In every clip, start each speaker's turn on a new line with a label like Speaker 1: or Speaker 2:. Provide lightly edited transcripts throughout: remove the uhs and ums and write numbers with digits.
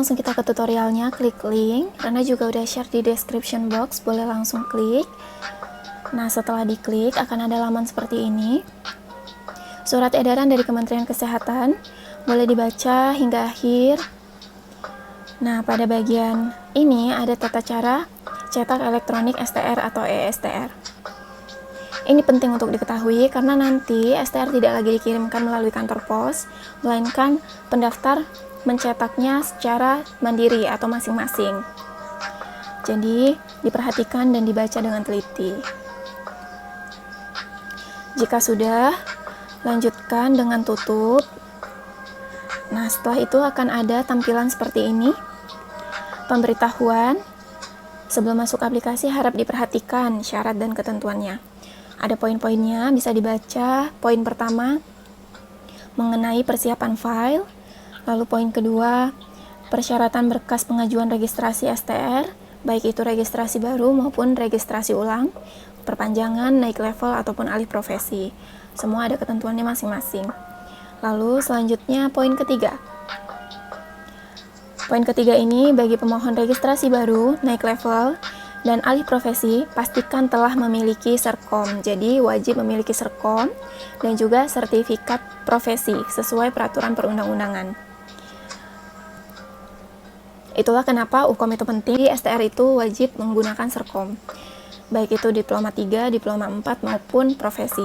Speaker 1: langsung kita ke tutorialnya, klik link. Rana juga udah share di description box, boleh langsung klik. Nah, setelah diklik akan ada laman seperti ini. Surat edaran dari Kementerian Kesehatan, boleh dibaca hingga akhir. Nah, pada bagian ini ada tata cara cetak elektronik STR atau ESTR. Ini penting untuk diketahui karena nanti STR tidak lagi dikirimkan melalui kantor pos, melainkan pendaftar mencetaknya secara mandiri atau masing-masing. Jadi, diperhatikan dan dibaca dengan teliti. Jika sudah, lanjutkan dengan tutup. Nah, setelah itu akan ada tampilan seperti ini. Pemberitahuan, sebelum masuk aplikasi harap diperhatikan syarat dan ketentuannya. Ada poin-poinnya, bisa dibaca. Poin pertama, mengenai persiapan file. Lalu poin kedua, persyaratan berkas pengajuan registrasi STR, baik itu registrasi baru maupun registrasi ulang, perpanjangan, naik level, ataupun alih profesi. Semua ada ketentuannya masing-masing. Lalu selanjutnya poin ketiga. Poin ketiga ini bagi pemohon registrasi baru, naik level, dan alih profesi, pastikan telah memiliki Serkom. Jadi wajib memiliki Serkom dan juga sertifikat profesi sesuai peraturan perundang-undangan. Itulah kenapa UKOM itu penting. STR itu wajib menggunakan Serkom, baik itu diploma 3, diploma 4 maupun profesi.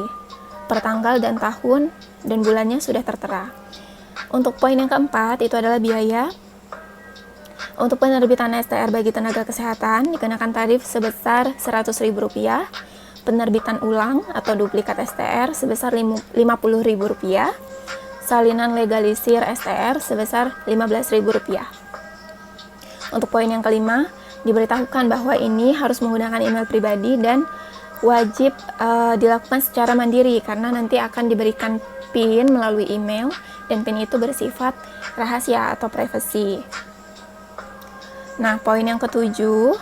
Speaker 1: Pertanggal dan tahun dan bulannya sudah tertera. Untuk poin yang keempat itu adalah biaya. Untuk penerbitan STR bagi tenaga kesehatan dikenakan tarif sebesar Rp100.000, penerbitan ulang atau duplikat STR sebesar Rp50.000, salinan legalisir STR sebesar Rp15.000. Untuk poin yang kelima, diberitahukan bahwa ini harus menggunakan email pribadi dan wajib dilakukan secara mandiri karena nanti akan diberikan PIN melalui email dan PIN itu bersifat rahasia atau privacy. Nah, poin yang ketujuh,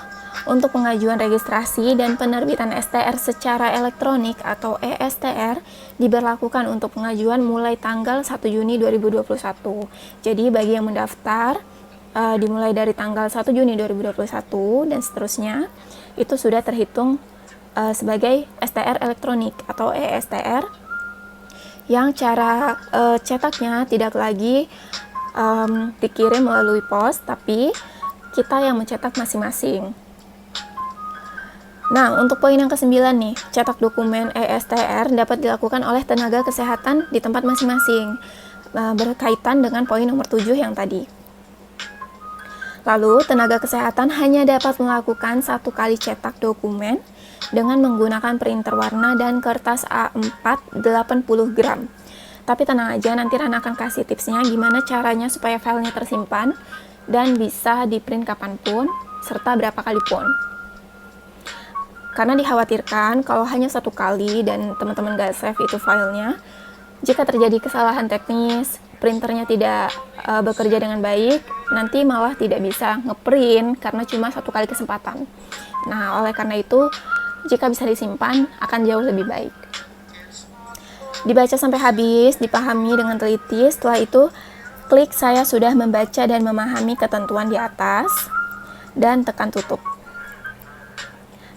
Speaker 1: untuk pengajuan registrasi dan penerbitan STR secara elektronik atau ESTR diberlakukan untuk pengajuan mulai tanggal 1 Juni 2021. Jadi, bagi yang mendaftar, dimulai dari tanggal 1 Juni 2021 dan seterusnya, itu sudah terhitung sebagai STR elektronik atau ESTR yang cara cetaknya tidak lagi dikirim melalui pos, tapi kita yang mencetak masing-masing. Nah, untuk poin yang ke-9 nih, cetak dokumen ESTR dapat dilakukan oleh tenaga kesehatan di tempat masing-masing, berkaitan dengan poin nomor 7 yang tadi. Lalu, tenaga kesehatan hanya dapat melakukan 1 kali cetak dokumen dengan menggunakan printer warna dan kertas A4 80 gram. Tapi tenang aja, nanti Rana akan kasih tipsnya gimana caranya supaya filenya tersimpan dan bisa di-print kapanpun, serta berapa kali pun. Karena dikhawatirkan kalau hanya 1 kali dan teman-teman gak save itu filenya, jika terjadi kesalahan teknis, printernya tidak bekerja dengan baik, nanti malah tidak bisa ngeprint karena cuma 1 kali kesempatan. Nah, oleh karena itu, jika bisa disimpan, akan jauh lebih baik. Dibaca sampai habis, dipahami dengan teliti, setelah itu, klik saya sudah membaca dan memahami ketentuan di atas, dan tekan tutup.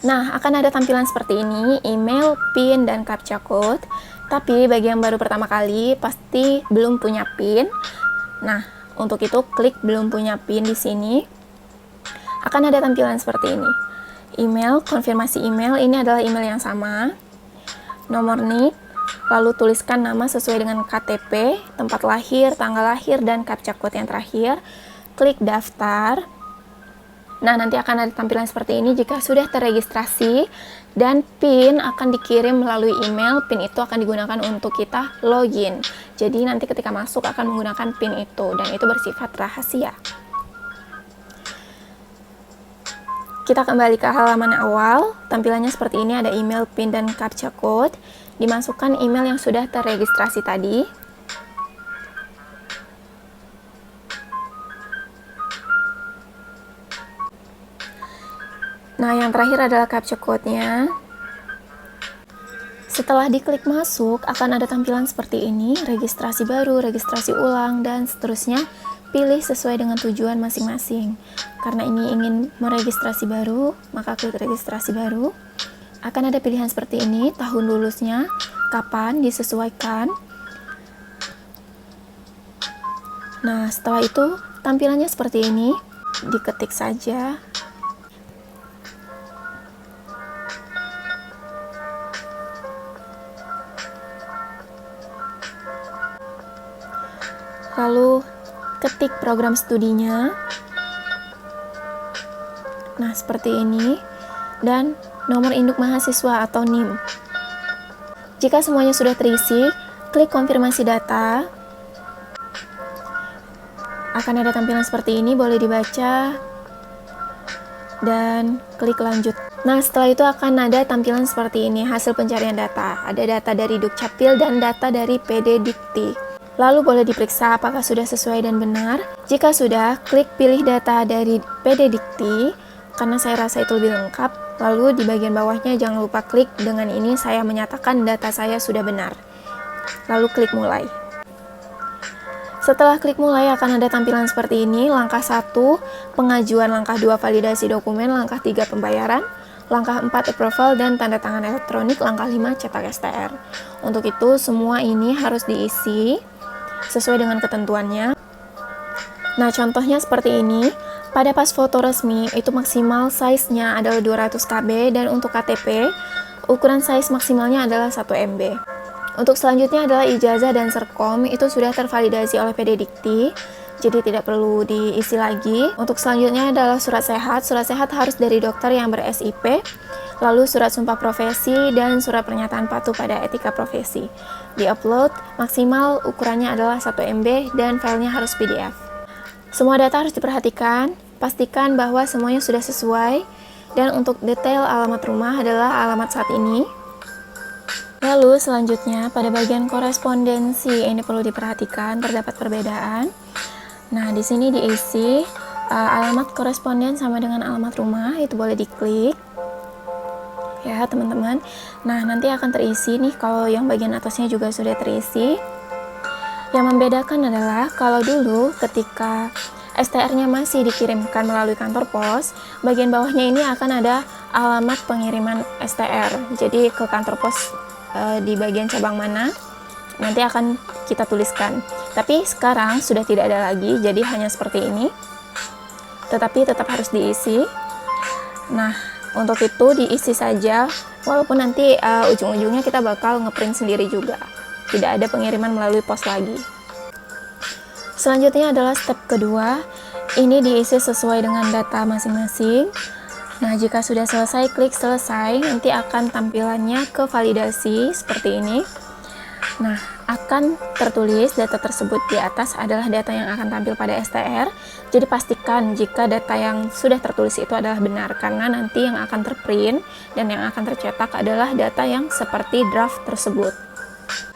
Speaker 1: Nah, akan ada tampilan seperti ini, email, PIN, dan CAPTCHA code. Tapi bagi yang baru pertama kali, pasti belum punya PIN. Nah, untuk itu klik belum punya PIN di sini. Akan ada tampilan seperti ini. Email, konfirmasi email, ini adalah email yang sama. Nomor NIK, lalu tuliskan nama sesuai dengan KTP, tempat lahir, tanggal lahir, dan CAPTCHA code yang terakhir. Klik daftar. Nah, nanti akan ada tampilan seperti ini jika sudah terregistrasi dan PIN akan dikirim melalui email. PIN itu akan digunakan untuk kita login. Jadi nanti ketika masuk akan menggunakan PIN itu dan itu bersifat rahasia. Kita kembali ke halaman awal. Tampilannya seperti ini, ada email, PIN, dan CAPTCHA code. Dimasukkan email yang sudah terregistrasi tadi. Nah, yang terakhir adalah CAPTCHA code-nya. Setelah diklik masuk, akan ada tampilan seperti ini, registrasi baru, registrasi ulang, dan seterusnya. pilih sesuai dengan tujuan masing-masing. Karena ini ingin meregistrasi baru, maka klik registrasi baru. Akan ada pilihan seperti ini, tahun lulusnya, kapan, disesuaikan. Nah, setelah itu tampilannya seperti ini, diketik saja. Lalu ketik program studinya. Nah, seperti ini. Dan nomor induk mahasiswa atau NIM. Jika semuanya sudah terisi, klik konfirmasi data. Akan ada tampilan seperti ini, boleh dibaca. Dan klik lanjut. Nah, setelah itu akan ada tampilan seperti ini, hasil pencarian data. Ada data dari Dukcapil dan data dari PD Dikti. Lalu boleh diperiksa apakah sudah sesuai dan benar. Jika sudah, klik pilih data dari PD Dikti, karena saya rasa itu lebih lengkap. Lalu di bagian bawahnya jangan lupa klik dengan ini saya menyatakan data saya sudah benar. Lalu klik mulai. Setelah klik mulai akan ada tampilan seperti ini, langkah 1 pengajuan, langkah 2 validasi dokumen, langkah 3 pembayaran, langkah 4 approval dan tanda tangan elektronik, langkah 5 cetak STR. Untuk itu semua ini harus diisi sesuai dengan ketentuannya. Nah, contohnya seperti ini. Pada pas foto resmi itu maksimal size-nya adalah 200 KB dan untuk KTP ukuran size maksimalnya adalah 1 MB. Untuk selanjutnya adalah ijazah dan serkom, itu sudah tervalidasi oleh PD Dikti, jadi tidak perlu diisi lagi. Untuk selanjutnya adalah surat sehat harus dari dokter yang ber-SIP, lalu surat sumpah profesi dan surat pernyataan patuh pada etika profesi. Di-upload, maksimal ukurannya adalah 1 MB dan filenya harus PDF. Semua data harus diperhatikan, pastikan bahwa semuanya sudah sesuai, dan untuk detail alamat rumah adalah alamat saat ini. Lalu selanjutnya pada bagian korespondensi ini perlu diperhatikan, terdapat perbedaan. Nah, di sini diisi alamat koresponden sama dengan alamat rumah, itu boleh diklik. Ya, teman-teman. Nah, nanti akan terisi nih kalau yang bagian atasnya juga sudah terisi. Yang membedakan adalah kalau dulu ketika STR-nya masih dikirimkan melalui kantor pos, bagian bawahnya ini akan ada alamat pengiriman STR. Jadi ke kantor pos di bagian cabang mana nanti akan kita tuliskan. Tapi sekarang sudah tidak ada lagi, jadi hanya seperti ini. Tetapi tetap harus diisi. Nah, untuk itu diisi saja, walaupun nanti ujung-ujungnya kita bakal ngeprint sendiri juga. Tidak ada pengiriman melalui pos lagi. Selanjutnya adalah step kedua. Ini diisi sesuai dengan data masing-masing. Nah, jika sudah selesai, klik selesai. Nanti akan tampilannya ke validasi seperti ini. Nah, akan tertulis data tersebut di atas adalah data yang akan tampil pada STR. Jadi pastikan jika data yang sudah tertulis itu adalah benar, karena nanti yang akan terprint dan yang akan tercetak adalah data yang seperti draft tersebut.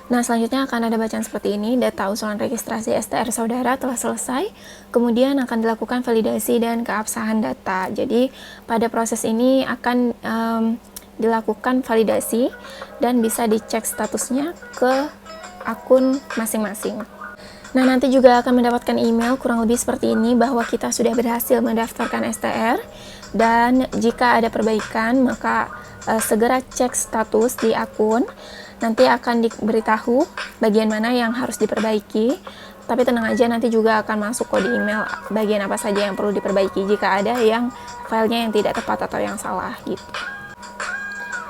Speaker 1: Nah, selanjutnya akan ada bacaan seperti ini, data usulan registrasi STR saudara telah selesai, kemudian akan dilakukan validasi dan keabsahan data. Jadi, pada proses ini akan dilakukan validasi dan bisa dicek statusnya ke akun masing-masing. Nah, nanti juga akan mendapatkan email kurang lebih seperti ini bahwa kita sudah berhasil mendaftarkan STR, dan jika ada perbaikan maka segera cek status di akun. Nanti akan diberitahu bagian mana yang harus diperbaiki, tapi tenang aja, nanti juga akan masuk kode email bagian apa saja yang perlu diperbaiki jika ada yang filenya yang tidak tepat atau yang salah gitu.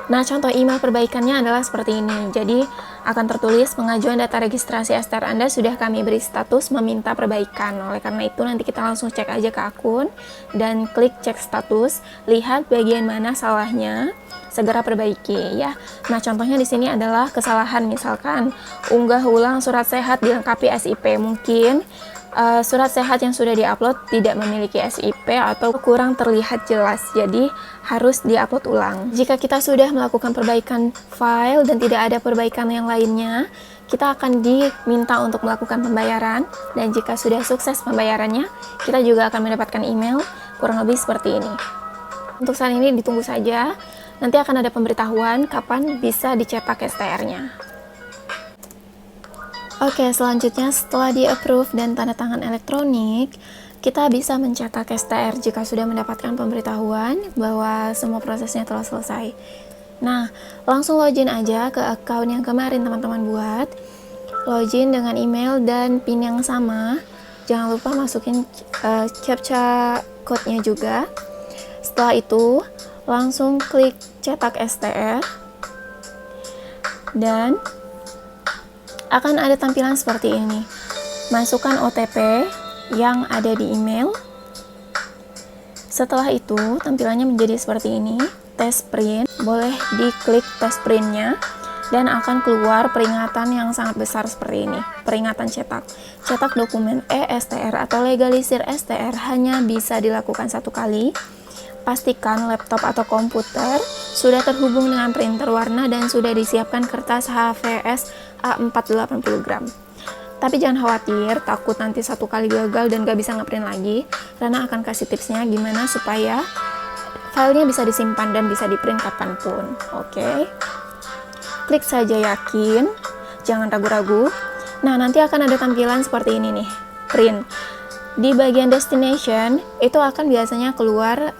Speaker 1: Nah, contoh email perbaikannya adalah seperti ini. Jadi akan tertulis pengajuan data registrasi STR Anda sudah kami beri status meminta perbaikan. Oleh karena itu nanti kita langsung cek aja ke akun dan klik cek status, lihat bagian mana salahnya, segera perbaiki ya. Nah, contohnya di sini adalah kesalahan, misalkan unggah ulang surat sehat dilengkapi SIP. Mungkin surat sehat yang sudah diupload tidak memiliki SIP atau kurang terlihat jelas, jadi harus diupload ulang. Jika kita sudah melakukan perbaikan file dan tidak ada perbaikan yang lainnya, kita akan diminta untuk melakukan pembayaran, dan jika sudah sukses pembayarannya, kita juga akan mendapatkan email kurang lebih seperti ini. Untuk saat ini ditunggu saja, nanti akan ada pemberitahuan kapan bisa dicetak STR-nya. Oke, selanjutnya setelah di-approve dan tanda tangan elektronik, kita bisa mencetak STR jika sudah mendapatkan pemberitahuan bahwa semua prosesnya telah selesai. Nah, langsung login aja ke account yang kemarin teman-teman buat. Login dengan email dan PIN yang sama. Jangan lupa masukin captcha code-nya juga. Setelah itu, langsung klik cetak STR. Dan akan ada tampilan seperti ini. Masukkan OTP yang ada di email. Setelah itu, tampilannya menjadi seperti ini. Tes print, boleh diklik tes printnya dan akan keluar peringatan yang sangat besar seperti ini. Peringatan cetak. Cetak dokumen e-STR atau legalisir STR hanya bisa dilakukan satu kali. Pastikan laptop atau komputer sudah terhubung dengan printer warna dan sudah disiapkan kertas HVS A4 80 gram. Tapi jangan khawatir, takut nanti satu kali gagal dan gak bisa ngeprint lagi. Rana akan kasih tipsnya gimana supaya filenya bisa disimpan dan bisa diprint kapanpun. Oke. Klik saja yakin, jangan ragu-ragu. Nah, nanti akan ada tampilan seperti ini nih, print. Di bagian destination, itu akan biasanya keluar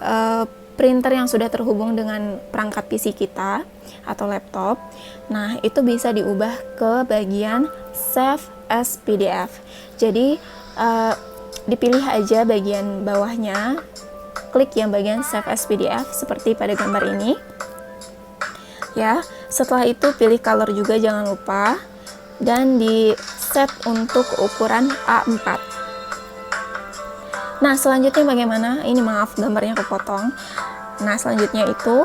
Speaker 1: printer yang sudah terhubung dengan perangkat PC kita atau laptop. Nah, itu bisa diubah ke bagian Save as PDF. Jadi, dipilih aja bagian bawahnya, klik yang bagian Save as PDF seperti pada gambar ini. Ya, setelah itu pilih color juga jangan lupa dan di set untuk ukuran A4. Nah, selanjutnya bagaimana? Ini maaf gambarnya kepotong. Nah, selanjutnya itu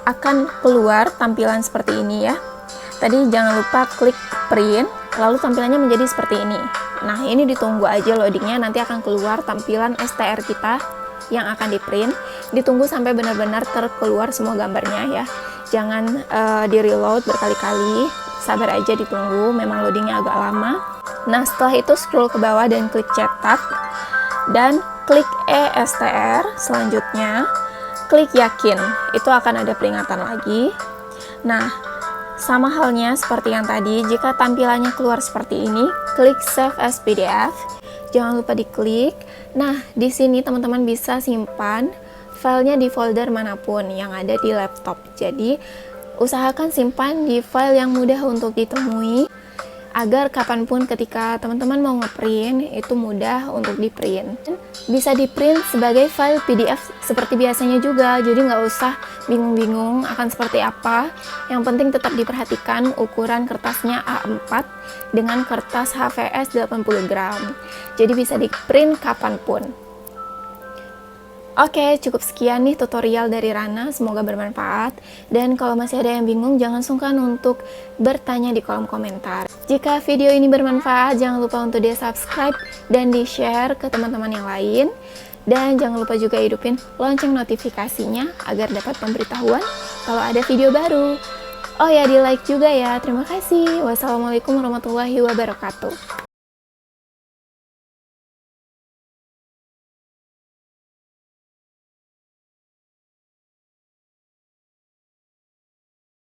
Speaker 1: akan keluar tampilan seperti ini ya. Tadi jangan lupa klik print, lalu tampilannya menjadi seperti ini. Nah, ini ditunggu aja loadingnya, nanti akan keluar tampilan STR kita yang akan di print. Ditunggu sampai benar-benar terkeluar semua gambarnya ya. Jangan di-reload berkali-kali, sabar aja ditunggu, memang loadingnya agak lama. Nah, setelah itu scroll ke bawah dan klik cetak. Dan klik e-STR, selanjutnya klik yakin, itu akan ada peringatan lagi. Nah, sama halnya seperti yang tadi, jika tampilannya keluar seperti ini, klik save as PDF, jangan lupa diklik. Nah, di sini teman-teman bisa simpan filenya di folder manapun yang ada di laptop. Jadi, usahakan simpan di file yang mudah untuk ditemui, agar kapanpun ketika teman-teman mau ngeprint itu mudah untuk di-print. Bisa di-print sebagai file PDF seperti biasanya juga, jadi nggak usah bingung-bingung akan seperti apa. Yang penting tetap diperhatikan ukuran kertasnya A4 dengan kertas HVS 80 gram. Jadi bisa di-print kapanpun. Oke, cukup sekian nih tutorial dari Rana, semoga bermanfaat. Dan kalau masih ada yang bingung, jangan sungkan untuk bertanya di kolom komentar. Jika video ini bermanfaat, jangan lupa untuk di-subscribe dan di-share ke teman-teman yang lain. Dan jangan lupa juga hidupin lonceng notifikasinya agar dapat pemberitahuan kalau ada video baru. Oh ya, di-like juga ya. Terima kasih. Wassalamualaikum warahmatullahi wabarakatuh.